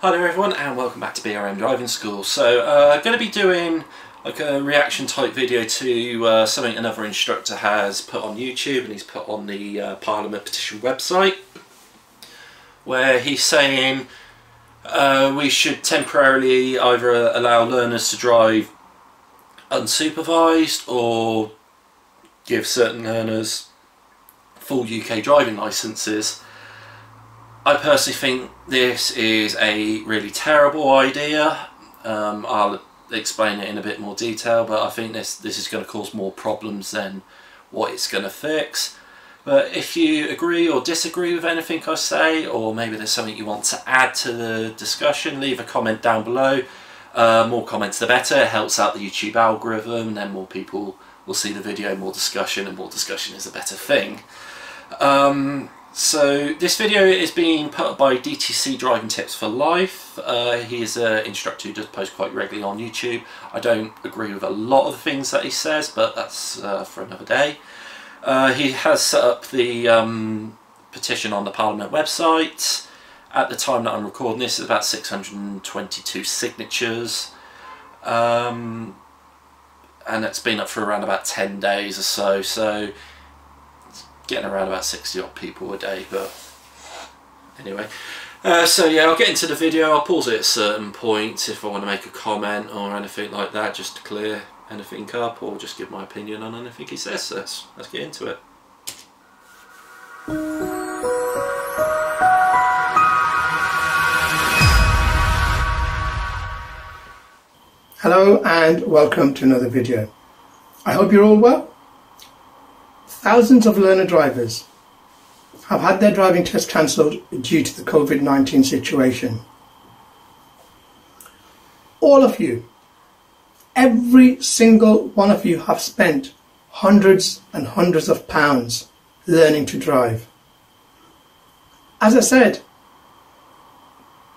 Hi there everyone and welcome back to BRM Driving School. So I'm going to be doing like a reaction type video to something another instructor has put on YouTube, and he's put on the Parliament Petition website, where he's saying we should temporarily either allow learners to drive unsupervised or give certain learners full UK driving licences. I personally think this is a really terrible idea. I'll explain it in a bit more detail, but I think this is going to cause more problems than what it's going to fix. But if you agree or disagree with anything I say, or maybe there's something you want to add to the discussion, leave a comment down below. More comments the better. It helps out the YouTube algorithm, and then more people will see the video, more discussion, and more discussion is a better thing. So this video is being put up by DTC Driving Tips for Life. He is an instructor who does post quite regularly on YouTube. I don't agree with a lot of the things that he says, but that's for another day. He has set up the petition on the Parliament website. At the time that I'm recording this, it's about 622 signatures. And it's been up for around about 10 days or so. So getting around about 60 odd people a day, but anyway. So yeah, I'll get into the video. I'll pause it at certain points if I want to make a comment or anything like that, just to clear anything up, or just give my opinion on anything he says. So let's get into it. Hello and welcome to another video. I hope you're all well. Thousands of learner drivers have had their driving test cancelled due to the COVID-19 situation. All of you, every single one of you, have spent hundreds and hundreds of pounds learning to drive. As I said,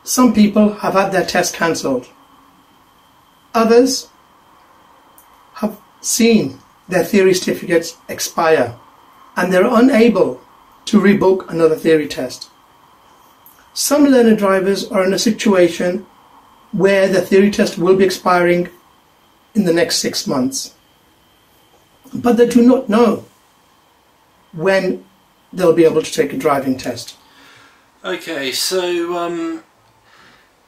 some people have had their test cancelled. Others have seen their theory certificates expire and they're unable to rebook another theory test. Some learner drivers are in a situation where the theory test will be expiring in the next 6 months, but they do not know when they'll be able to take a driving test. Okay, so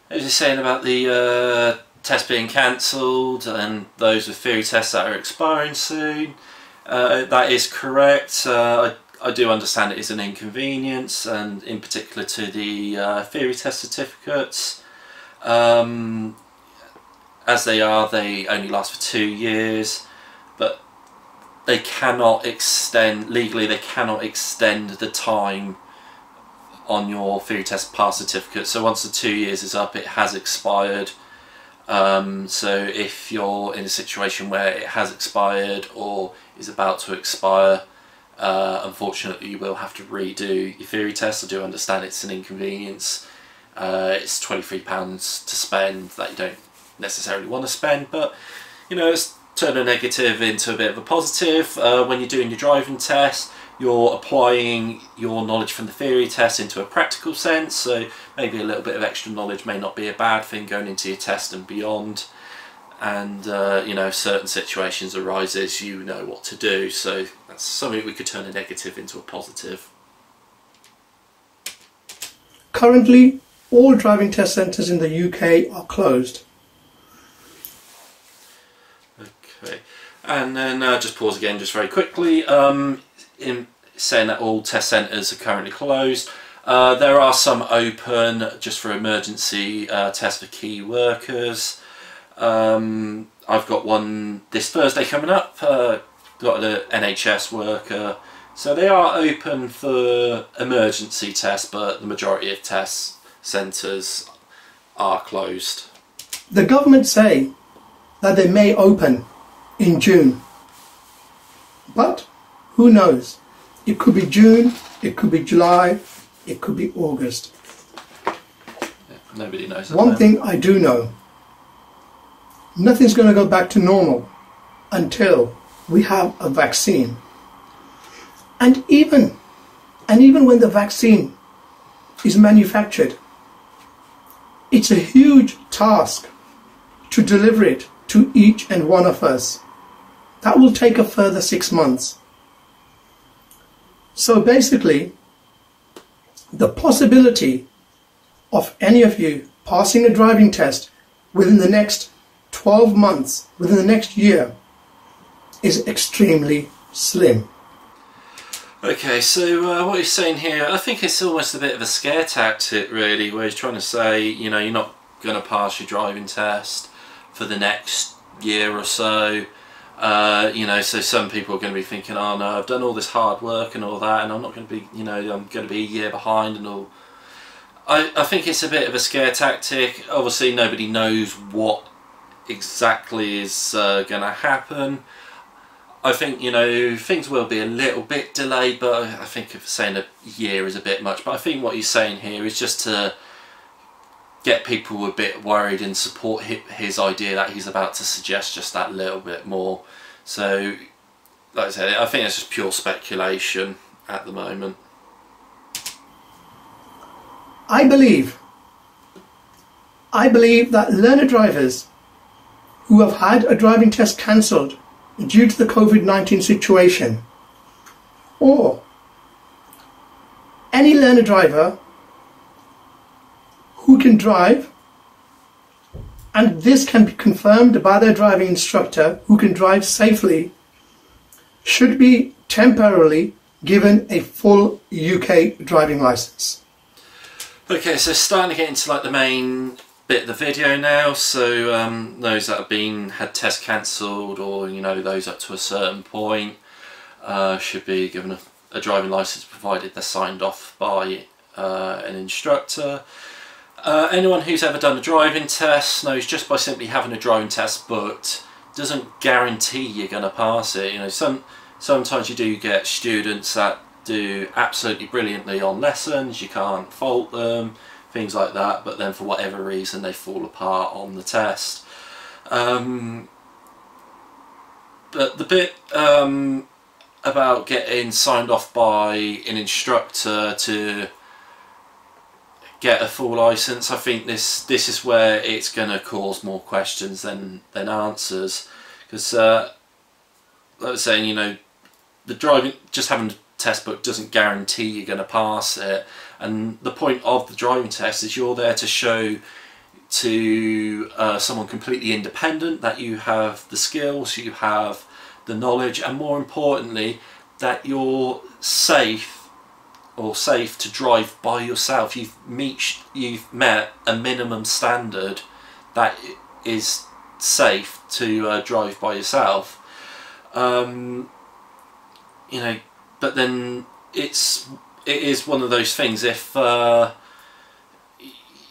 as you're saying about the test being cancelled and those with theory tests that are expiring soon, that is correct. I do understand it is an inconvenience, and in particular to the theory test certificates. As they only last for 2 years, but they cannot extend, legally they cannot extend the time on your theory test pass certificate. So once the 2 years is up, it has expired. So if you're in a situation where it has expired or is about to expire, unfortunately you will have to redo your theory test. I do understand it's an inconvenience. It's £23 to spend that you don't necessarily want to spend, but you know, let's turn a negative into a bit of a positive. When you're doing your driving test, you're applying your knowledge from the theory test into a practical sense, so maybe a little bit of extra knowledge may not be a bad thing going into your test and beyond. And you know, certain situations arises, you know what to do, so that's something we could turn a negative into a positive. Currently, all driving test centres in the UK are closed. Okay, and then just pause again just very quickly. In saying that all test centres are currently closed, there are some open just for emergency tests for key workers. I've got one this Thursday coming up, got an NHS worker, so they are open for emergency tests, but the majority of test centres are closed. The government say that they may open in June, but who knows? It could be June, it could be July, it could be August. Yeah, nobody knows. One thing I do know, nothing's going to go back to normal until we have a vaccine. And even when the vaccine is manufactured, It's a huge task to deliver it to each and one of us. That will take a further 6 months. So basically, the possibility of any of you passing a driving test within the next 12 months, within the next year, is extremely slim. Okay, so what he's saying here, I think it's almost a bit of a scare tactic really, where he's trying to say, you know, you're not going to pass your driving test for the next year or so. You know, so some people are going to be thinking, oh no, I've done all this hard work and all that, and I'm not going to be, you know, I'm going to be a year behind and all. I think it's a bit of a scare tactic. Obviously nobody knows what exactly is going to happen. I think, you know, things will be a little bit delayed, but I think if saying a year is a bit much. But I think what he's saying here is just to get people a bit worried and support his idea that he's about to suggest just that little bit more. So, like I said, I think it's just pure speculation at the moment. I believe that learner drivers who have had a driving test cancelled due to the COVID-19 situation, or any learner driver who can drive, and this can be confirmed by their driving instructor, who can drive safely, should be temporarily given a full UK driving licence. Okay, so starting to get into like the main bit of the video now. So those that have had tests cancelled, or you know, those up to a certain point, should be given a driving licence provided they're signed off by an instructor. Anyone who's ever done a driving test knows just by simply having a driving test booked doesn't guarantee you're going to pass it. You know, sometimes you do get students that do absolutely brilliantly on lessons, you can't fault them, things like that, but then for whatever reason they fall apart on the test. But the bit about getting signed off by an instructor to get a full license, I think this is where it's going to cause more questions than answers, because like I was saying, you know, the driving, just having a test book doesn't guarantee you're going to pass it, and the point of the driving test is you're there to show to someone completely independent that you have the skills, you have the knowledge, and more importantly that you're safe to drive by yourself. You've met a minimum standard that is safe to drive by yourself. You know, but then it is one of those things. If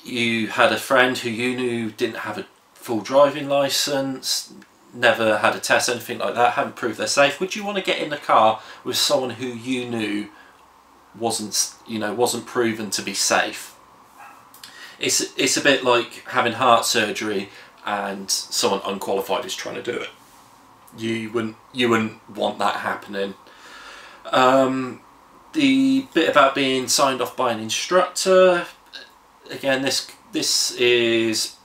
you had a friend who you knew didn't have a full driving license, never had a test, anything like that, haven't proved they're safe, would you want to get in the car with someone who you knew wasn't proven to be safe? It's a bit like having heart surgery and someone unqualified is trying to do it. You wouldn't want that happening. The bit about being signed off by an instructor, again, there's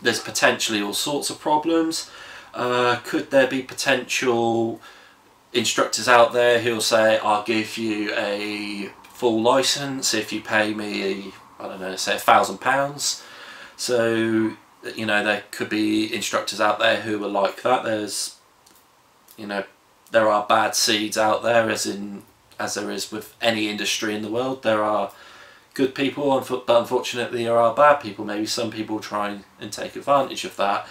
potentially all sorts of problems. Could there be potential instructors out there who'll say, I'll give you a full license if you pay me, I don't know, say £1,000. So, you know, there could be instructors out there who are like that. There's, you know, there are bad seeds out there, as there is with any industry in the world. There are good people, but unfortunately there are bad people. Maybe some people try and take advantage of that.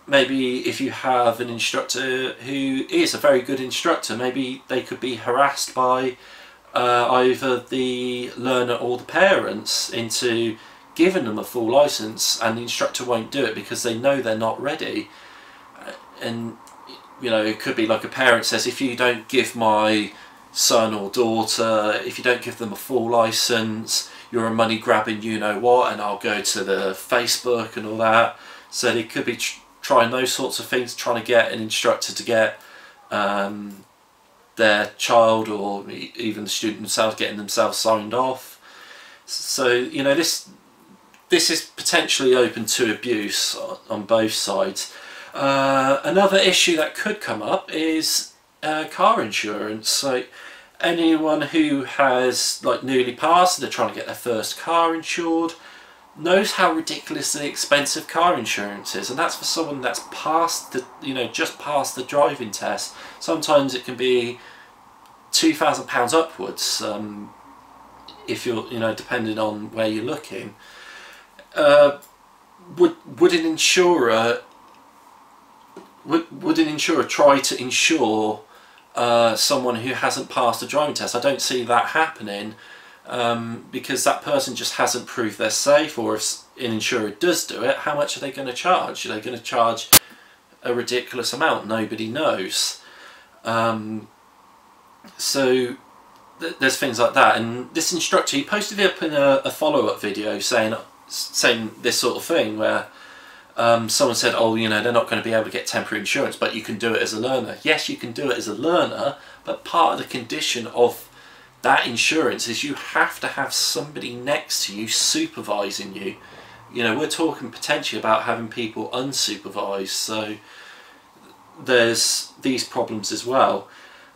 Maybe if you have an instructor who is a very good instructor, maybe they could be harassed by either the learner or the parents into giving them a full license, and the instructor won't do it because they know they're not ready. And you know, it could be like a parent says, if you don't give my son or daughter, if you don't give them a full license, you're a money grabbing you know what, and I'll go to the Facebook and all that. So they could be trying those sorts of things, trying to get an instructor to get their child or even the student themselves getting themselves signed off. So, you know, this this is potentially open to abuse on both sides. Another issue that could come up is car insurance. So anyone who has like newly passed, they're trying to get their first car insured, knows how ridiculously expensive car insurance is, and that's for someone that's passed the, just passed the driving test. Sometimes it can be £2,000 upwards, if you're, depending on where you're looking. Would an insurer try to insure someone who hasn't passed a driving test? I don't see that happening, because that person just hasn't proved they're safe. Or if an insurer does do it, how much are they going to charge? Are they going to charge a ridiculous amount? Nobody knows. So there's things like that. And this instructor, he posted it up in a follow-up video saying this sort of thing, where someone said, oh, they're not going to be able to get temporary insurance, but you can do it as a learner. Yes, you can do it as a learner, but part of the condition of that insurance is you have to have somebody next to you supervising you. We're talking potentially about having people unsupervised, so there's these problems as well.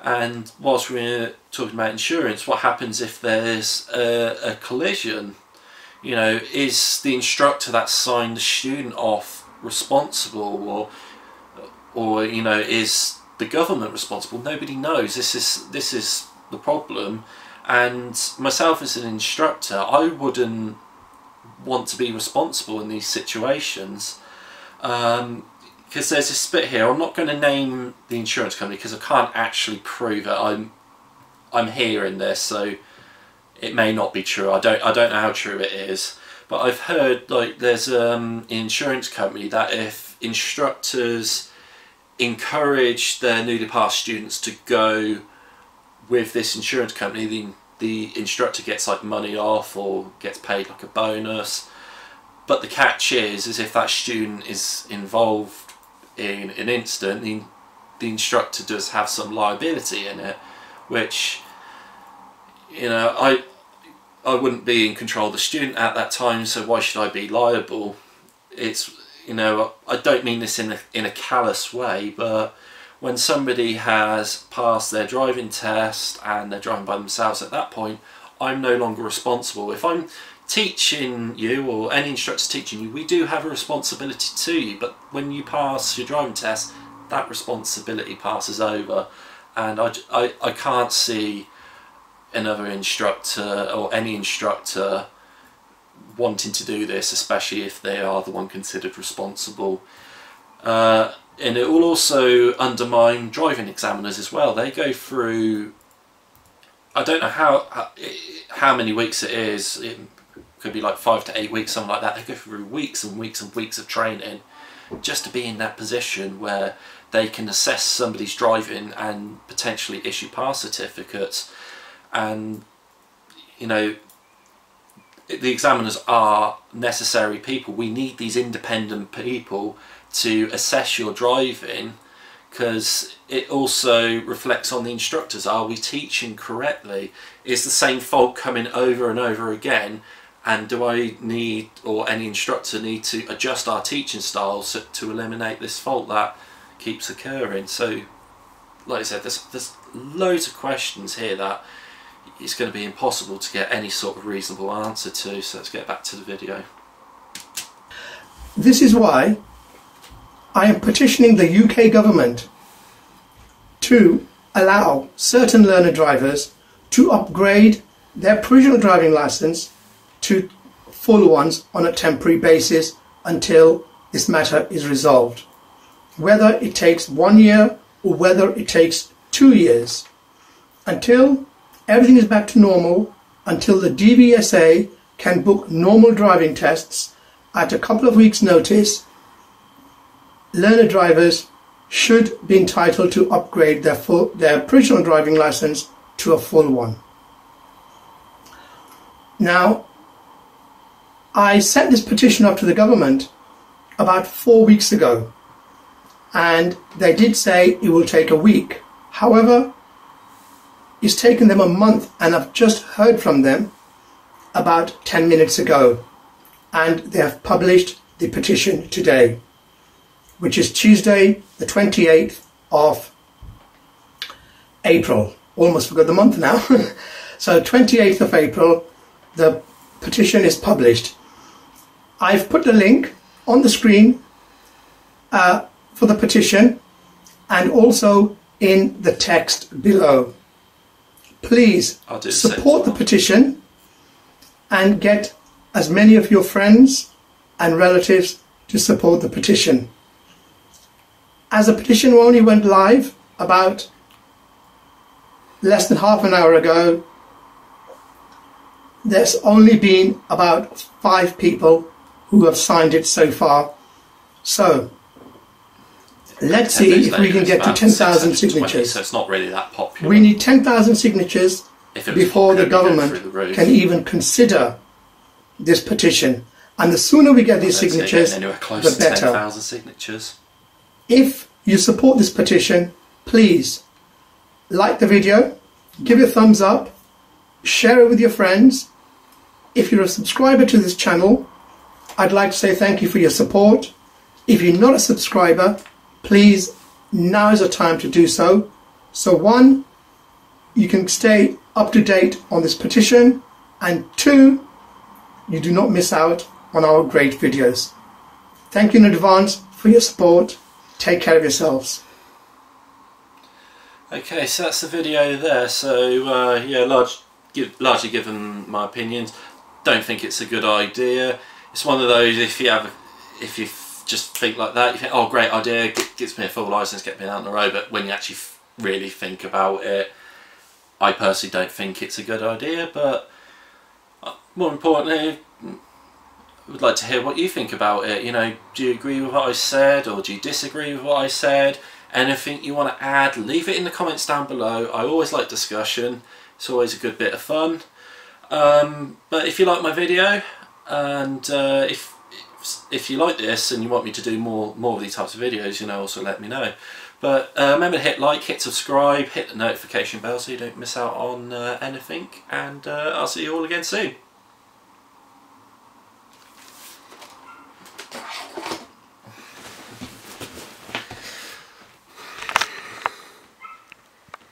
And whilst we're talking about insurance, what happens if there's a collision? Is the instructor that signed the student off responsible, or is the government responsible? Nobody knows. This is the problem. And myself as an instructor, I wouldn't want to be responsible in these situations, because there's this bit here. I'm not going to name the insurance company because I can't actually prove it. I'm hearing this, so it may not be true. I don't know how true it is, but I've heard like there's an insurance company that if instructors encourage their newly passed students to go with this insurance company, the instructor gets like money off or gets paid like a bonus. But the catch is if that student is involved in an incident, the instructor does have some liability in it, which I wouldn't be in control of the student at that time, so why should I be liable? It's, I don't mean this in a callous way, but when somebody has passed their driving test and they're driving by themselves, at that point I'm no longer responsible. If I'm teaching you, or any instructor teaching you, we do have a responsibility to you, but when you pass your driving test, that responsibility passes over. And I can't see another instructor or any instructor wanting to do this, especially if they are the one considered responsible. And it will also undermine driving examiners as well. They go through, I don't know how many weeks it is, it could be like 5 to 8 weeks, something like that. They go through weeks and weeks and weeks of training just to be in that position where they can assess somebody's driving and potentially issue pass certificates. And the examiners are necessary people. We need these independent people to assess your driving, because it also reflects on the instructors. Are we teaching correctly? Is the same fault coming over and over again? And do I need, or any instructor need, to adjust our teaching styles to eliminate this fault that keeps occurring? So, like I said, there's loads of questions here that it's going to be impossible to get any sort of reasonable answer to. So let's get back to the video. This is why I am petitioning the UK government to allow certain learner drivers to upgrade their provisional driving licence to full ones on a temporary basis until this matter is resolved. Whether it takes 1 year or whether it takes 2 years, until everything is back to normal, until the DVSA can book normal driving tests at a couple of weeks' notice, learner drivers should be entitled to upgrade their provisional driving licence to a full one. Now, I sent this petition up to the government about 4 weeks ago, and they did say it will take a week. However, it's taken them a month, and I've just heard from them about 10 minutes ago. and they have published the petition today, which is Tuesday the 28th of April. Almost forgot the month now. So 28th of April, the petition is published. I've put the link on the screen for the petition and also in the text below. Please support the petition and get as many of your friends and relatives to support the petition. As the petition only went live about less than half an hour ago, there's only been about 5 people who have signed it so far. So let's see if we can get to 10,000 signatures. So it's not really that popular. We need 10,000 signatures before the government can even consider this petition. And the sooner we get these signatures, the better. 10,000 signatures. If you support this petition, please like the video, give it a thumbs up, share it with your friends. If you're a subscriber to this channel, I'd like to say thank you for your support. If you're not a subscriber, please, now is the time to do so. So 1, you can stay up to date on this petition, and 2, you do not miss out on our great videos. Thank you in advance for your support. Take care of yourselves. Okay, so that's the video there. So yeah, largely given my opinions, don't think it's a good idea. It's one of those, if you just think like that, you think, oh, great idea, gets me a full license, get me out on the road. But when you actually really think about it, I personally don't think it's a good idea. But more importantly, I would like to hear what you think about it. You know, do you agree with what I said, or do you disagree with what I said? Anything you want to add, leave it in the comments down below. I always like discussion. It's always a good bit of fun. But if you like my video, and if you like this and you want me to do more of these types of videos, you know, also let me know. But remember to hit like, hit subscribe, hit the notification bell so you don't miss out on anything. And I'll see you all again soon.